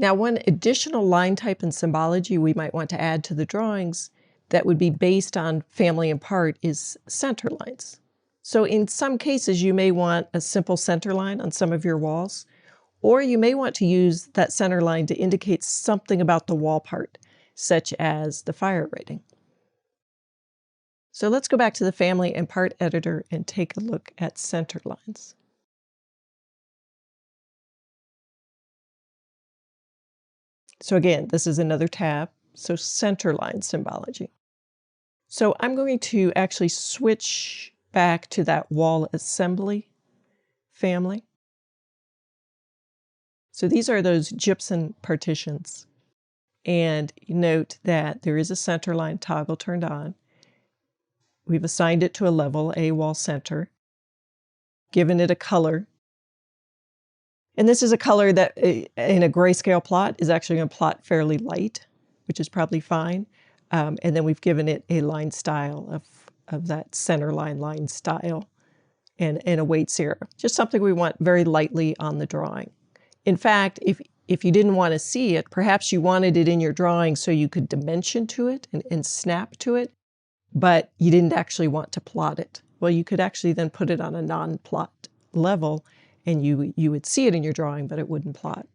Now, one additional line type and symbology we might want to add to the drawings that would be based on family and part is centerlines. So in some cases, you may want a simple center line on some of your walls, or you may want to use that center line to indicate something about the wall part, such as the fire rating. So let's go back to the family and part editor and take a look at centerlines. So again, this is another tab, so centerline symbology. So I'm going to actually switch back to that wall assembly family. So these are those gypsum partitions. And note that there is a centerline toggle turned on. We've assigned it to a level, a wall center, given it a color. And this is a color that in a grayscale plot is actually going to plot fairly light, which is probably fine. And then we've given it a line style of that center line style and a weight zero. Just something we want very lightly on the drawing. In fact, if you didn't want to see it, perhaps you wanted it in your drawing so you could dimension to it and snap to it, but you didn't actually want to plot it. Well, you could actually then put it on a non-plot level and you would see it in your drawing, but it wouldn't plot.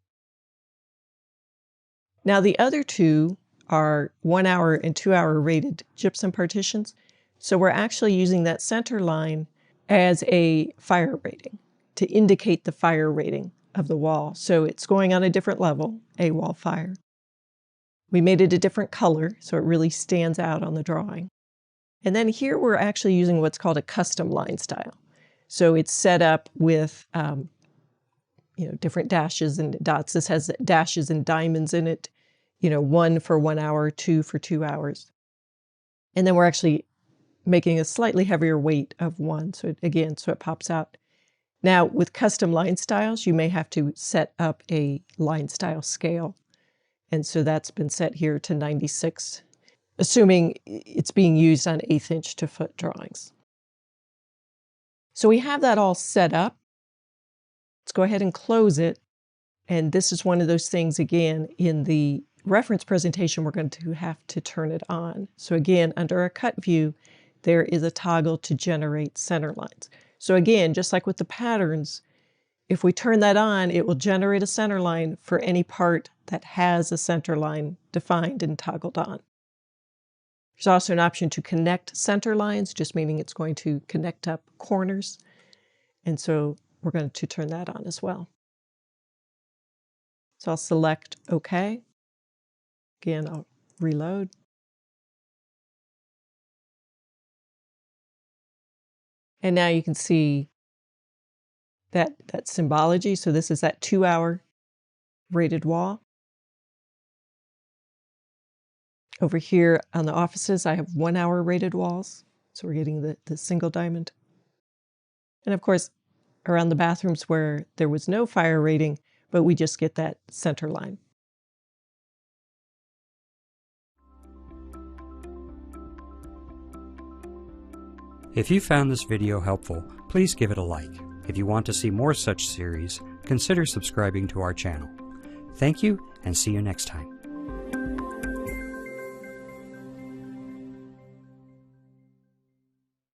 Now the other two are 1 hour and 2 hour rated gypsum partitions. So we're actually using that center line as a fire rating to indicate the fire rating of the wall. So it's going on a different level, a wall fire. We made it a different color, so it really stands out on the drawing. And then here we're actually using what's called a custom line style. So it's set up with different dashes and dots. This has dashes and diamonds in it, 1 for 1 hour, 2 for 2 hours. And then we're actually making a slightly heavier weight of 1, so it pops out. Now, with custom line styles, you may have to set up a line style scale. And so that's been set here to 96, assuming it's being used on 1/8 inch to foot drawings. So we have that all set up. Let's go ahead and close it. And this is one of those things, again, in the reference presentation, we're going to have to turn it on. So again, under our cut view, there is a toggle to generate center lines. So again, just like with the patterns, if we turn that on, it will generate a center line for any part that has a center line defined and toggled on. There's also an option to connect center lines, just meaning it's going to connect up corners. And so we're going to turn that on as well. So I'll select OK. Again, I'll reload. And now you can see that symbology. So this is that 2 hour rated wall. Over here on the offices, I have 1 hour rated walls. So we're getting the single diamond. And of course, around the bathrooms where there was no fire rating, but we just get that center line. If you found this video helpful, please give it a like. If you want to see more such series, consider subscribing to our channel. Thank you, and see you next time.